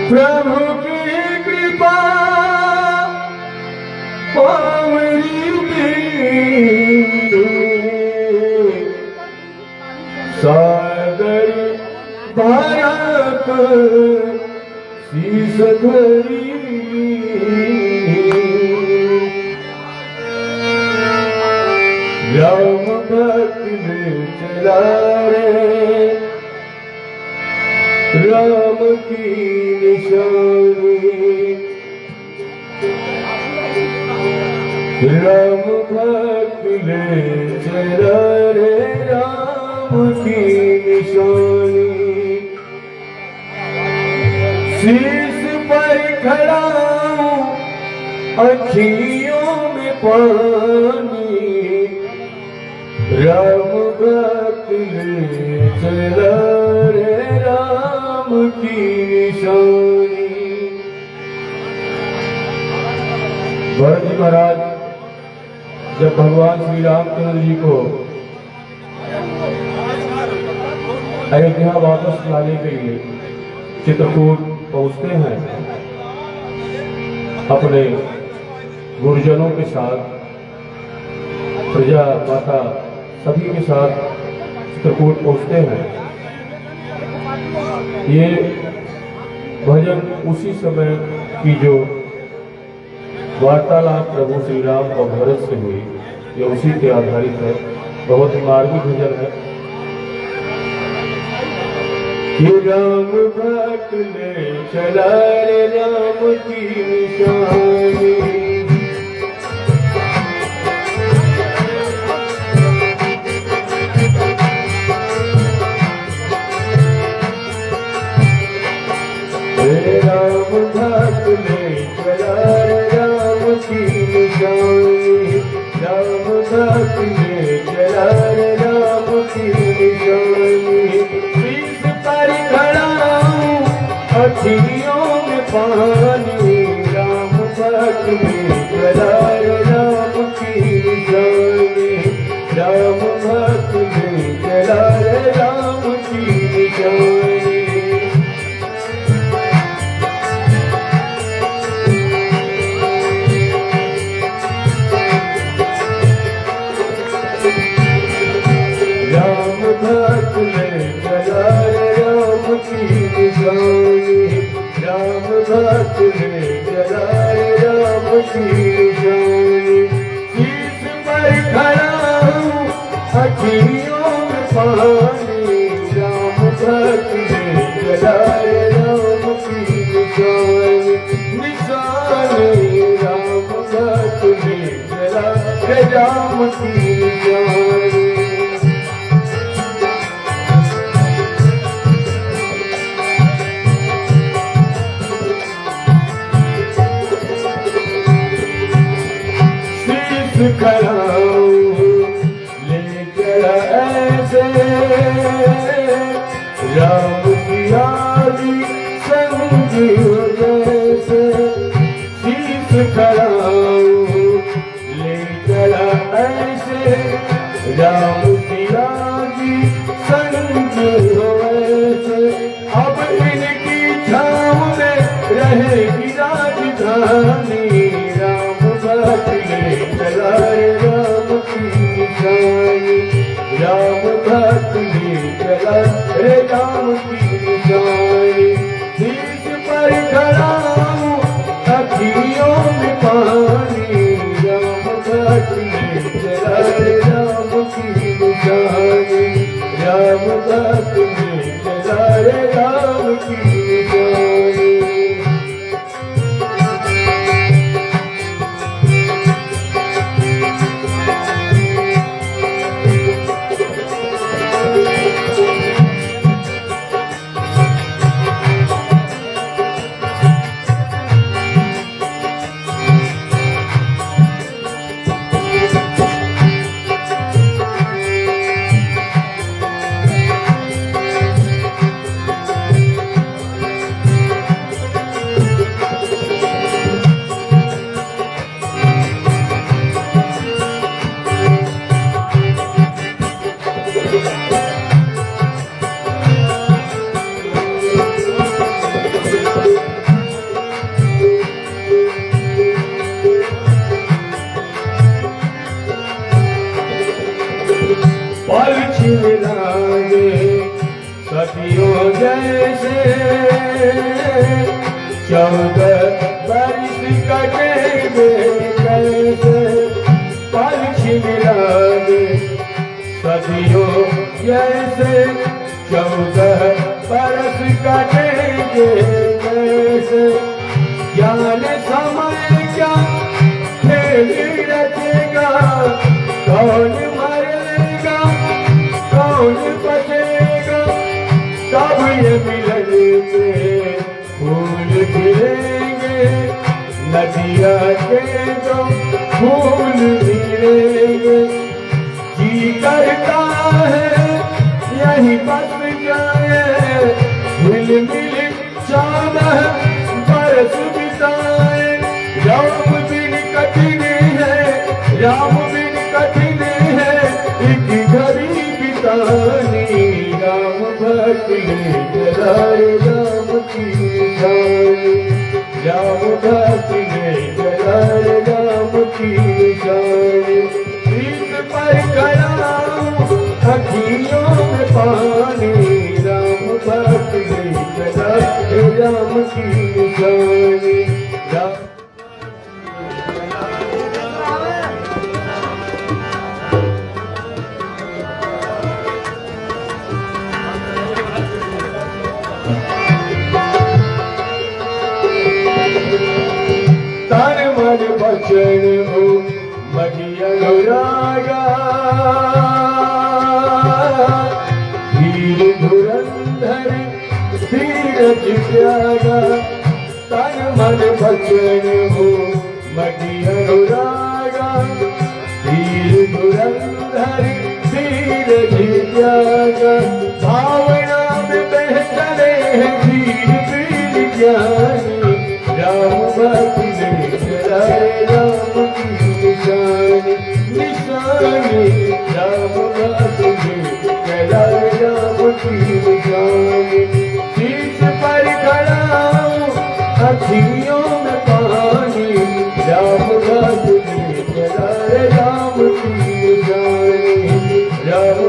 प्रभु की कृपा पावनी सागर भारत शीस धरी राम भक्त ने चला रे राम की निशानी राम भक्त ने चला रे राम की निशानी शीश पर खड़ा अखियों में पानी राम भक्त ने चला रे राम की निशानी। भरत जी महाराज जब भगवान श्री रामचंद्र जी को अयोध्या वापस लाने के लिए चित्रकूट पहुंचते हैं अपने गुरुजनों के साथ प्रजा माता सभी के साथ चित्रकूट पहुंचते हैं। ये भजन उसी समय की जो वार्तालाप प्रभु श्री राम और भरत से हुई ये उसी के आधारित है। बहुत मार्मिक भजन है कि राम भक्त ने चला रे राम की निशानी राम भक्त ने चला रे राम की निशानी राम भक्त ने चला रे राम की निशानी शीश पर खड़ा अखियों में पानी राम भक्त ने चला रे राम की निशानी राम भक्त ने चला रे राम की निशानी भक्त ने चला रे राम की निशानी राम भक्त ने चला रे राम की निशानी शीश पर खड़ा अखियों में पानी राम भक्त ने चला रे राम की निशानी निशानी राम भक्त ने चला रे राम की निशानी खड़ा ले चला ऐसे राम की आदि संग जैसे शीश खड़ा ले चला ऐसे राम की आदि संग वैसे अब इनकी छाँव में रहेगी राजधानी राम भक्त ने चला रे राम की निशानी राम भक्त ने चला रे राम की निशानी शीश पर खड़ा अखियों में पानी राम भक्त ने चला रे राम की निशानी राम भक्त ने चला रे राम की निशानी। लागे सदियों जैसे 14 बरस कटेंगे कैसे पलछिन लागे सदियों जैसे 14 बरस कटेंगे कैसे जाने समय क्या खेल रचेगा कौन मरेगा कौन बचेगा तब ये मिलन पे फूल खिलेंगे नदिया के जो फूल मिलेंगे जी करता है यही बस जाए मिल मिल 14 बरस बिताए राम बिन कठिन है राम बिन कठिन है एक घड़ी बितानी राम भक्त ने जलाए राम की निशानी राम भक्त ने जलाए राम की निशानी इस पर कराऊं अखियों में पानी राम भक्त ने जलाए राम की निशानी तन मन बचन हो मही अनुरागा वीर धुरंधर धीरज त्यागा तन मन बचन हो मही अनुरागा वीर धुरंधर धीरज त्यागा भाव